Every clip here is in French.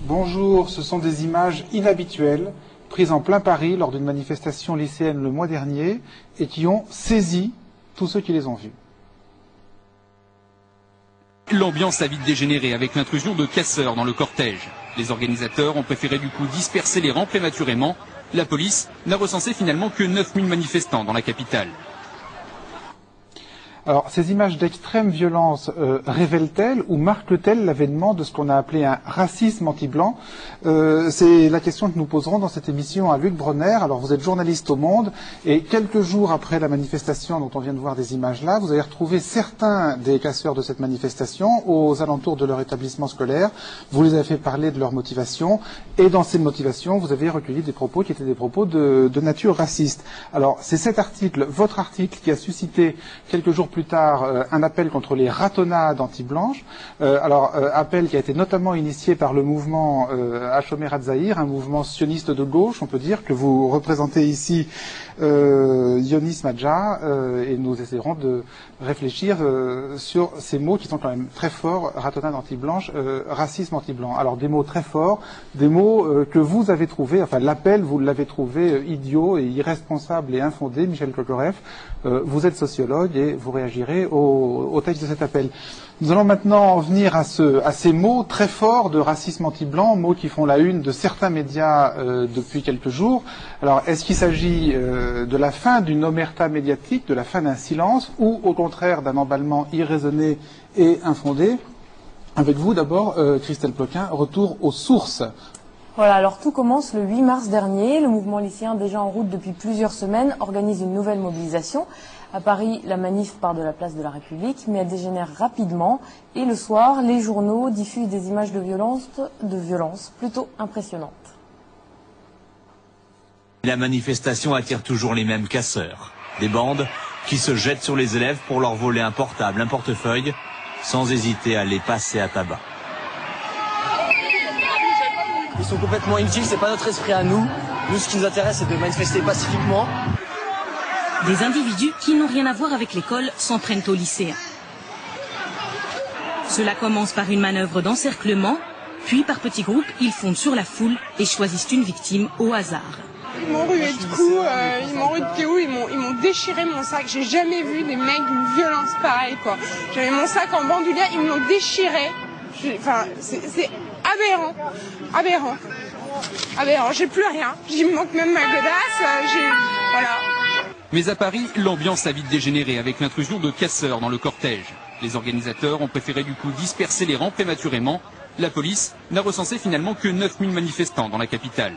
Bonjour, ce sont des images inhabituelles prises en plein Paris lors d'une manifestation lycéenne le mois dernier et qui ont saisi tous ceux qui les ont vues. L'ambiance a vite dégénéré avec l'intrusion de casseurs dans le cortège. Les organisateurs ont préféré du coup disperser les rangs prématurément. La police n'a recensé finalement que 9000 manifestants dans la capitale. Alors, ces images d'extrême violence révèlent-elles ou marquent-elles l'avènement de ce qu'on a appelé un racisme anti-blanc? C'est la question que nous poserons dans cette émission à Luc Bronner. Alors, vous êtes journaliste au Monde et quelques jours après la manifestation dont on vient de voir des images là, vous avez retrouvé certains des casseurs de cette manifestation aux alentours de leur établissement scolaire. Vous les avez fait parler de leur motivation et dans ces motivations, vous avez recueilli des propos qui étaient des propos de nature raciste. Alors, c'est cet article, votre article, qui a suscité quelques jours plus tard un appel contre les ratonnades anti-blanches. Appel qui a été notamment initié par le mouvement Hashomer Hatzair, un mouvement sioniste de gauche, on peut dire, que vous représentez ici, Yonis Madja, et nous essaierons de réfléchir sur ces mots qui sont quand même très forts, ratonnade anti-blanche, racisme anti-blanc. Alors des mots très forts, des mots que vous avez trouvés, enfin l'appel vous l'avez trouvé idiot et irresponsable et infondé, Michel Kokoreff. Vous êtes sociologue et vous réagirez au texte de cet appel. Nous allons maintenant en venir à ces mots très forts de racisme anti-blanc, mots qui font la une de certains médias depuis quelques jours. Alors, est-ce qu'il s'agit de la fin d'une omerta médiatique, de la fin d'un silence, ou au contraire d'un emballement irraisonné et infondé? Avec vous d'abord, Christelle Ploquin, retour aux sources. Voilà, alors tout commence le 8 mars dernier. Le mouvement lycéen, déjà en route depuis plusieurs semaines, organise une nouvelle mobilisation. À Paris, la manif part de la place de la République, mais elle dégénère rapidement. Et le soir, les journaux diffusent des images de violence plutôt impressionnantes. La manifestation attire toujours les mêmes casseurs. Des bandes qui se jettent sur les élèves pour leur voler un portable, un portefeuille, sans hésiter à les passer à tabac. Ils sont complètement inutiles, c'est pas notre esprit à nous. Nous, ce qui nous intéresse, c'est de manifester pacifiquement. Des individus qui n'ont rien à voir avec l'école s'en prennent aux lycéens. Cela commence par une manœuvre d'encerclement, puis par petits groupes, ils fondent sur la foule et choisissent une victime au hasard. Ils m'ont rué de coups, ils m'ont rué de PO, ils m'ont déchiré mon sac. J'ai jamais vu des mecs d'une violence pareille, quoi. J'avais mon sac en bandoulière, ils me l'ont déchiré. Enfin, c'est aberrant, aberrant, aberrant. J'ai plus rien. Il me manque même ma godasse. Voilà. Mais à Paris, l'ambiance a vite dégénéré avec l'intrusion de casseurs dans le cortège. Les organisateurs ont préféré du coup disperser les rangs prématurément. La police n'a recensé finalement que 9000 manifestants dans la capitale.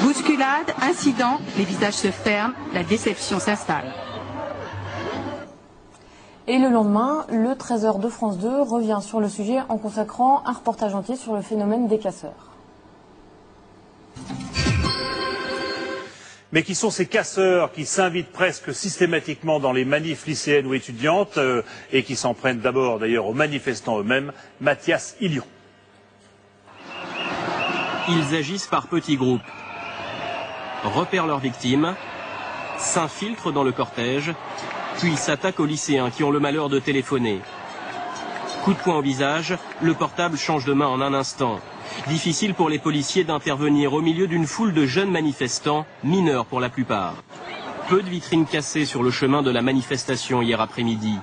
Bousculade, incident, les visages se ferment, la déception s'installe. Et le lendemain, le 13h de France 2 revient sur le sujet en consacrant un reportage entier sur le phénomène des casseurs. Mais qui sont ces casseurs qui s'invitent presque systématiquement dans les manifs lycéennes ou étudiantes et qui s'en prennent d'abord d'ailleurs aux manifestants eux-mêmes? Mathias Ilion. Ils agissent par petits groupes, repèrent leurs victimes, s'infiltrent dans le cortège, puis s'attaquent aux lycéens qui ont le malheur de téléphoner. Coup de poing au visage, le portable change de main en un instant. Difficile pour les policiers d'intervenir au milieu d'une foule de jeunes manifestants, mineurs pour la plupart. Peu de vitrines cassées sur le chemin de la manifestation hier après-midi.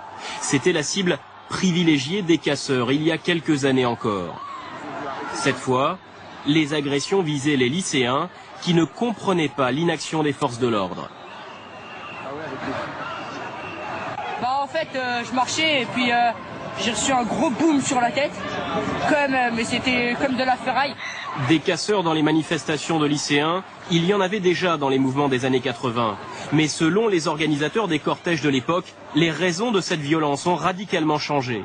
C'était la cible privilégiée des casseurs il y a quelques années encore. Cette fois, les agressions visaient les lycéens qui ne comprenaient pas l'inaction des forces de l'ordre. En fait, je marchais et puis j'ai reçu un gros boom sur la tête, mais c'était comme de la ferraille. Des casseurs dans les manifestations de lycéens, il y en avait déjà dans les mouvements des années 80. Mais selon les organisateurs des cortèges de l'époque, les raisons de cette violence ont radicalement changé.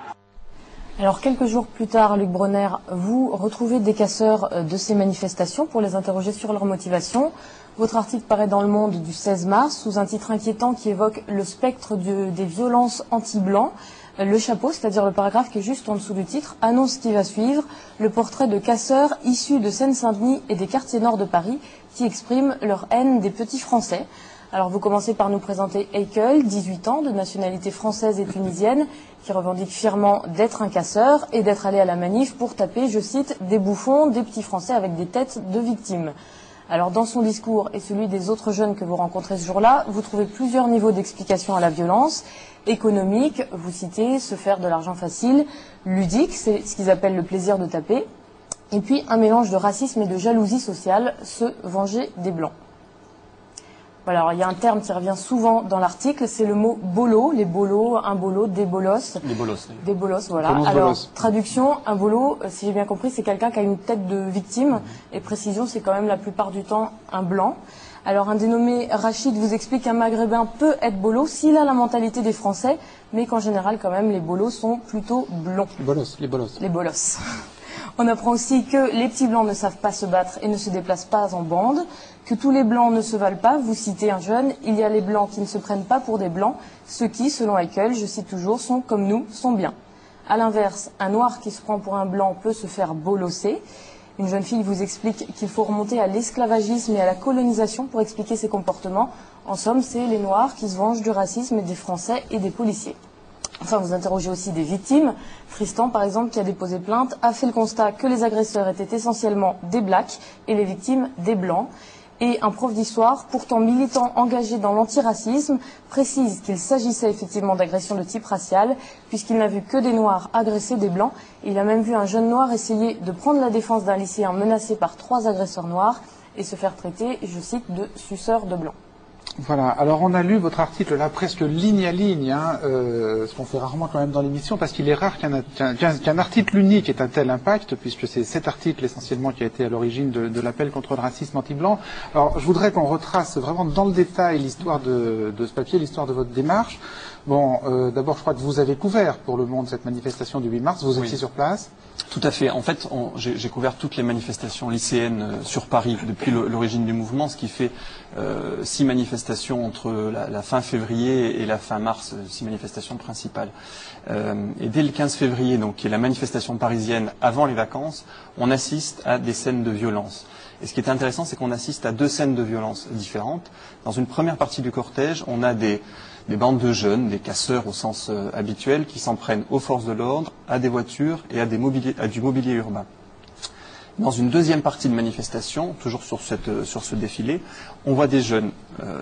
Alors quelques jours plus tard, Luc Bronner, vous retrouvez des casseurs de ces manifestations pour les interroger sur leur motivation. Votre article paraît dans Le Monde du 16 mars sous un titre inquiétant qui évoque le spectre des violences anti-blancs. Le chapeau, c'est-à-dire le paragraphe qui est juste en dessous du titre, annonce ce qui va suivre, le portrait de casseurs issus de Seine-Saint-Denis et des quartiers nord de Paris qui expriment leur haine des petits Français. Alors vous commencez par nous présenter Eikel, 18 ans, de nationalité française et tunisienne, qui revendique fièrement d'être un casseur et d'être allé à la manif pour taper, je cite, des bouffons, des petits Français avec des têtes de victimes. Alors dans son discours et celui des autres jeunes que vous rencontrez ce jour-là, vous trouvez plusieurs niveaux d'explication à la violence. Économique, vous citez se faire de l'argent facile. Ludique, c'est ce qu'ils appellent le plaisir de taper. Et puis un mélange de racisme et de jalousie sociale, se venger des Blancs. Voilà, alors il y a un terme qui revient souvent dans l'article, c'est le mot bolo, les bolos, un bolo, des bolos. Des bolos. Oui. Des bolos, voilà. Alors, traduction, un bolo, si j'ai bien compris, c'est quelqu'un qui a une tête de victime. Et précision, c'est quand même la plupart du temps un blanc. Alors, un dénommé Rachid vous explique qu'un maghrébin peut être bolo s'il a la mentalité des Français, mais qu'en général, quand même, les bolos sont plutôt blonds. Les bolos, les bolos. Les bolos. On apprend aussi que les petits blancs ne savent pas se battre et ne se déplacent pas en bande, que tous les blancs ne se valent pas. Vous citez un jeune, il y a les blancs qui ne se prennent pas pour des blancs, ceux qui, selon Eikel, je cite toujours, sont comme nous, sont bien. À l'inverse, un noir qui se prend pour un blanc peut se faire bolosser. Une jeune fille vous explique qu'il faut remonter à l'esclavagisme et à la colonisation pour expliquer ces comportements. En somme, c'est les noirs qui se vengent du racisme des Français et des policiers. Enfin, vous interrogez aussi des victimes. Tristan, par exemple, qui a déposé plainte, a fait le constat que les agresseurs étaient essentiellement des blacks et les victimes des blancs. Et un prof d'histoire, pourtant militant engagé dans l'antiracisme, précise qu'il s'agissait effectivement d'agressions de type racial, puisqu'il n'a vu que des noirs agresser des blancs. Il a même vu un jeune noir essayer de prendre la défense d'un lycéen menacé par 3 agresseurs noirs et se faire traiter, je cite, de suceur de blanc. Voilà, alors on a lu votre article là presque ligne à ligne, ce qu'on fait rarement quand même dans l'émission, parce qu'il est rare qu'un article unique ait un tel impact, puisque c'est cet article essentiellement qui a été à l'origine de l'appel contre le racisme anti-blanc. Alors je voudrais qu'on retrace vraiment dans le détail l'histoire de ce papier, l'histoire de votre démarche. Bon, d'abord je crois que vous avez couvert pour Le Monde cette manifestation du 8 mars, vous étiez sur place. Tout à fait. En fait, j'ai couvert toutes les manifestations lycéennes sur Paris depuis l'origine du mouvement, ce qui fait 6 manifestations entre la fin février et la fin mars, 6 manifestations principales. Et dès le 15 février, donc, qui est la manifestation parisienne avant les vacances, on assiste à des scènes de violence. Et ce qui est intéressant, c'est qu'on assiste à 2 scènes de violence différentes. Dans une première partie du cortège, on a des bandes de jeunes, des casseurs au sens habituel, qui s'en prennent aux forces de l'ordre, à des voitures et à du mobilier urbain. Dans une deuxième partie de manifestation, toujours sur ce défilé, on voit des jeunes,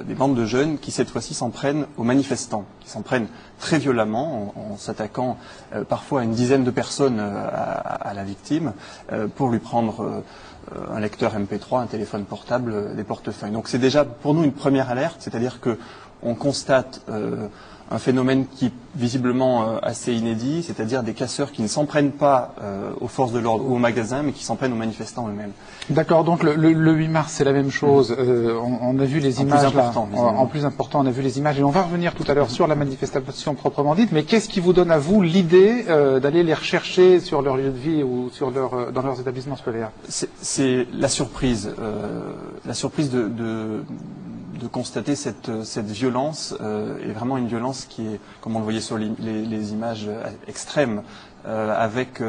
des bandes de jeunes qui cette fois-ci s'en prennent aux manifestants, qui s'en prennent très violemment en s'attaquant parfois à une dizaine de personnes à la victime pour lui prendre un lecteur MP3, un téléphone portable, des portefeuilles. Donc c'est déjà pour nous une première alerte, c'est-à-dire que on constate un phénomène qui est visiblement assez inédit, c'est-à-dire des casseurs qui ne s'en prennent pas aux forces de l'ordre ou aux magasins, mais qui s'en prennent aux manifestants eux-mêmes. D'accord, donc le 8 mars, c'est la même chose. On a vu les images là. En plus important, on a vu les images. Et on va revenir tout à l'heure sur la manifestation proprement dite. Mais qu'est-ce qui vous donne à vous l'idée d'aller les rechercher sur leur lieu de vie ou dans leurs établissements scolaires? C'est la surprise. La surprise de constater cette violence est vraiment une violence qui est, comme on le voyait sur les images, extrême, avec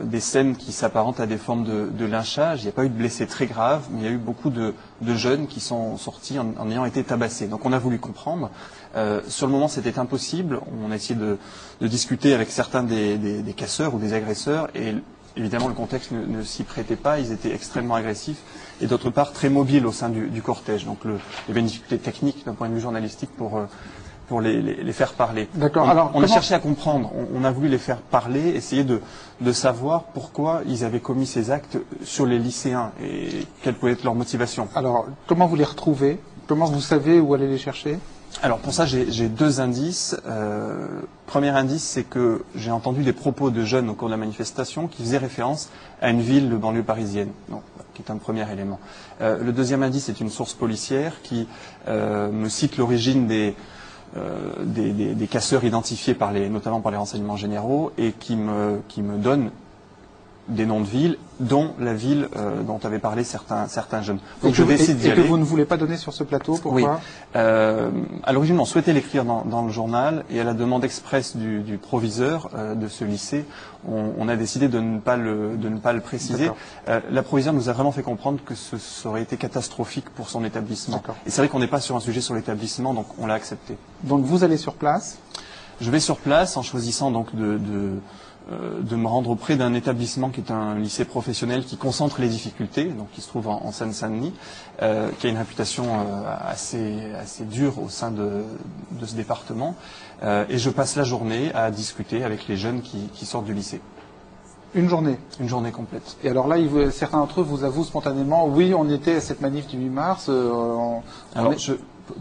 des scènes qui s'apparentent à des formes de lynchage. Il n'y a pas eu de blessés très graves, mais il y a eu beaucoup de jeunes qui sont sortis en ayant été tabassés. Donc on a voulu comprendre. Sur le moment, c'était impossible. On a essayé de discuter avec certains des casseurs ou des agresseurs, et évidemment le contexte ne s'y prêtait pas. Ils étaient extrêmement agressifs et d'autre part très mobiles au sein du cortège. Donc il y avait une difficulté technique d'un point de vue journalistique pour les faire parler. D'accord. On a cherché à comprendre, on a voulu les faire parler, essayer de savoir pourquoi ils avaient commis ces actes sur les lycéens et quelle pouvait être leur motivation. Alors, comment vous les retrouvez? Comment vous savez où aller les chercher? Alors pour ça, j'ai 2 indices. Premier indice, c'est que j'ai entendu des propos de jeunes au cours de la manifestation qui faisaient référence à une ville de banlieue parisienne, qui est un premier élément. Le deuxième indice est une source policière qui me cite l'origine des casseurs identifiés notamment par les renseignements généraux, et qui me donne des noms de villes, dont la ville dont avaient parlé certains jeunes. Donc je décide d'y aller. Et que vous ne voulez pas donner sur ce plateau, pourquoi? Oui. À l'origine, on souhaitait l'écrire dans le journal, et à la demande expresse du proviseur de ce lycée, on a décidé de ne pas le préciser. La proviseure nous a vraiment fait comprendre que ça aurait été catastrophique pour son établissement. Et c'est vrai qu'on n'est pas sur un sujet sur l'établissement, donc on l'a accepté. Donc vous allez sur place? Je vais sur place en choisissant donc de me rendre auprès d'un établissement qui est un lycée professionnel qui concentre les difficultés, donc qui se trouve en Seine-Saint-Denis, qui a une réputation assez dure au sein de ce département. Et je passe la journée à discuter avec les jeunes qui sortent du lycée. Une journée? Une journée complète. Et alors là, certains d'entre eux vous avouent spontanément, oui, on était à cette manif du 8 mars.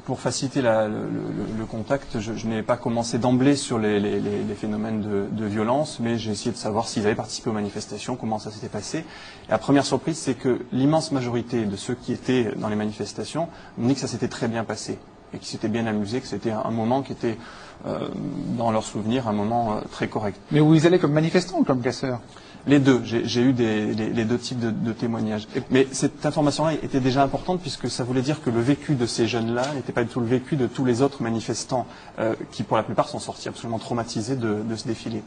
Pour faciliter le contact, je n'ai pas commencé d'emblée sur les phénomènes de violence, mais j'ai essayé de savoir s'ils avaient participé aux manifestations, comment ça s'était passé. Et la première surprise, c'est que l'immense majorité de ceux qui étaient dans les manifestations m'ont dit que ça s'était très bien passé, et qu'ils s'étaient bien amusés, que c'était un moment qui était, dans leurs souvenirs, un moment très correct. Mais où ils allaient comme manifestants ou comme casseurs? Les deux. J'ai eu les deux types de témoignages. Mais cette information-là était déjà importante puisque ça voulait dire que le vécu de ces jeunes-là n'était pas du tout le vécu de tous les autres manifestants qui, pour la plupart, sont sortis absolument traumatisés de ce défilé.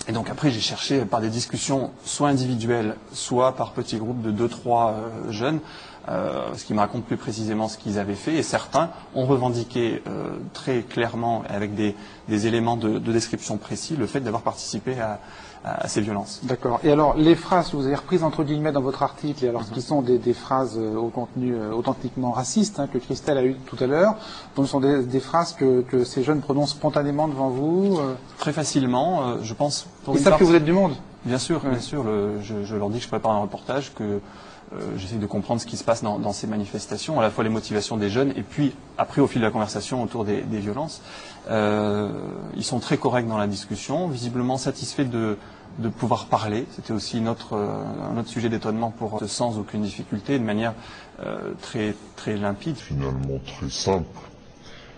Et donc après, j'ai cherché par des discussions soit individuelles, soit par petits groupes de 2-3 jeunes, ce qui me raconte plus précisément ce qu'ils avaient fait. Et certains ont revendiqué très clairement, avec des éléments de description précis, le fait d'avoir participé à ces violences. D'accord. Et alors, les phrases que vous avez reprises entre guillemets dans votre article, et alors qui sont des phrases au contenu authentiquement raciste, que Christelle a eu tout à l'heure, donc ce sont des phrases que ces jeunes prononcent spontanément devant vous Très facilement, je pense. Ils savent que vous êtes du Monde? Bien sûr, bien sûr. Je leur dis que je prépare un reportage, que j'essaie de comprendre ce qui se passe dans ces manifestations, à la fois les motivations des jeunes, et puis après, au fil de la conversation autour des violences. Ils sont très corrects dans la discussion, visiblement satisfaits de pouvoir parler. C'était aussi un autre sujet d'étonnement pour eux, sans aucune difficulté, de manière très, très limpide. Finalement très simple.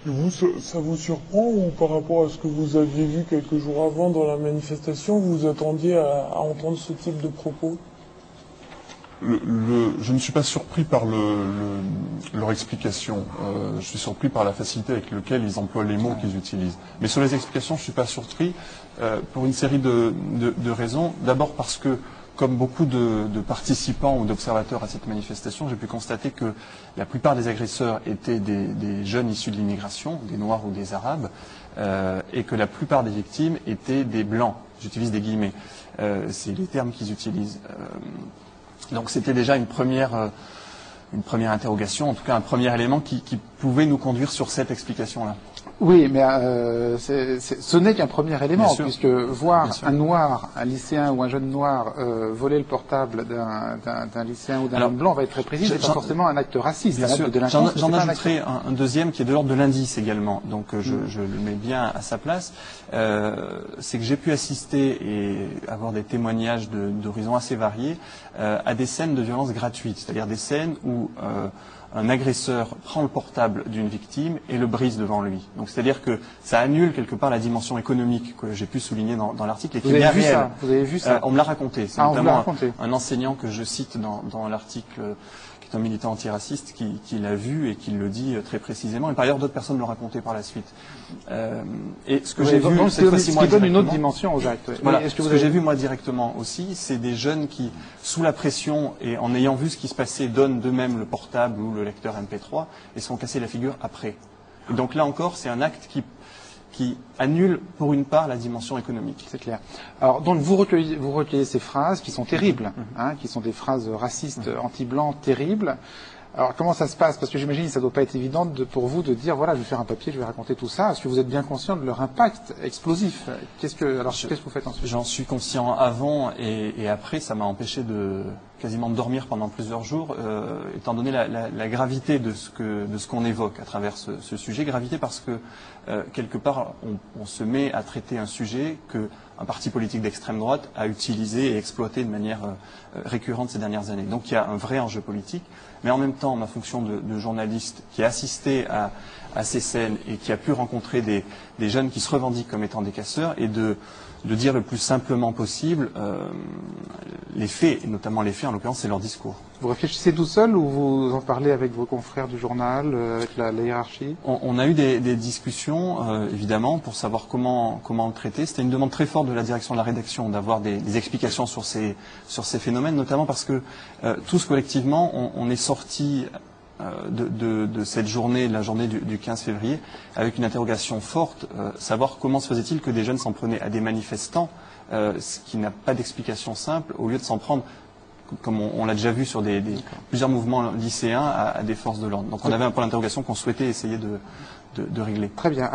Et vous, ça vous surprend, ou par rapport à ce que vous aviez vu quelques jours avant dans la manifestation, vous vous attendiez à entendre ce type de propos? Je ne suis pas surpris par leur explication. Je suis surpris par la facilité avec laquelle ils emploient les mots qu'ils utilisent. Mais sur les explications, je ne suis pas surpris pour une série de raisons. D'abord parce que, comme beaucoup de participants ou d'observateurs à cette manifestation, j'ai pu constater que la plupart des agresseurs étaient des jeunes issus de l'immigration, des Noirs ou des Arabes, et que la plupart des victimes étaient des Blancs. J'utilise des guillemets. C'est les termes qu'ils utilisent. Donc c'était déjà une première interrogation, en tout cas un premier élément qui pouvait nous conduire sur cette explication-là. Oui, mais ce n'est qu'un premier élément, puisque voir un noir, un lycéen ou un jeune noir voler le portable d'un lycéen ou d'un homme blanc va être très précis, c'est pas forcément un acte raciste. Bien sûr. J'en ajouterai un deuxième qui est de l'ordre de l'indice également, donc je le mets bien à sa place. C'est que j'ai pu assister et avoir des témoignages d'horizons assez variés à des scènes de violence gratuite, c'est-à-dire des scènes où un agresseur prend le portable d'une victime et le brise devant lui. Donc c'est-à-dire que ça annule quelque part la dimension économique que j'ai pu souligner dans l'article et qui est bien réelle. Vous avez vu ça? On me l'a raconté. C'est notamment un enseignant que je cite dans l'article, qui est un militant antiraciste, qui l'a vu et qui le dit très précisément. Et par ailleurs, d'autres personnes l'ont raconté par la suite. Et ce que j'ai vu, cette fois-ci, moi, donne une autre dimension aux actes. Voilà. Ce que j'ai vu moi directement aussi, c'est des jeunes qui, sous la pression et en ayant vu ce qui se passait, donnent d'eux-mêmes le portable ou le lecteur MP3 et se sont cassés la figure après. Et donc là encore, c'est un acte qui annule pour une part la dimension économique. C'est clair. Alors donc vous recueillez ces phrases qui sont terribles, qui sont des phrases racistes, anti-blancs terribles. Alors comment ça se passe? Parce que j'imagine que ça ne doit pas être évident pour vous de dire voilà, je vais faire un papier, je vais raconter tout ça. Est-ce que vous êtes bien conscient de leur impact explosif? Qu'est-ce que vous faites ensuite? J'en suis conscient avant et après, ça m'a empêché de quasiment de dormir pendant plusieurs jours, étant donné la gravité de ce qu'on évoque à travers ce sujet. Gravité parce que quelque part, on se met à traiter un sujet qu'un parti politique d'extrême droite a utilisé et exploité de manière récurrente ces dernières années. Donc il y a un vrai enjeu politique. Mais en même temps, ma fonction de journaliste qui a assisté à ces scènes et qui a pu rencontrer des jeunes qui se revendiquent comme étant des casseurs et de de dire le plus simplement possible les faits, et notamment les faits, en l'occurrence, c'est leur discours. Vous réfléchissez tout seul ou vous en parlez avec vos confrères du journal, avec la hiérarchie? On a eu des discussions, évidemment, pour savoir comment le traiter. C'était une demande très forte de la direction de la rédaction d'avoir des explications sur ces phénomènes, notamment parce que tous collectivement, on est sortis de cette journée, la journée du 15 février, avec une interrogation forte, savoir comment se faisait-il que des jeunes s'en prenaient à des manifestants, ce qui n'a pas d'explication simple, au lieu de s'en prendre, comme on l'a déjà vu sur plusieurs mouvements lycéens, à des forces de l'ordre. Donc on avait un point d'interrogation qu'on souhaitait essayer de régler. Très bien.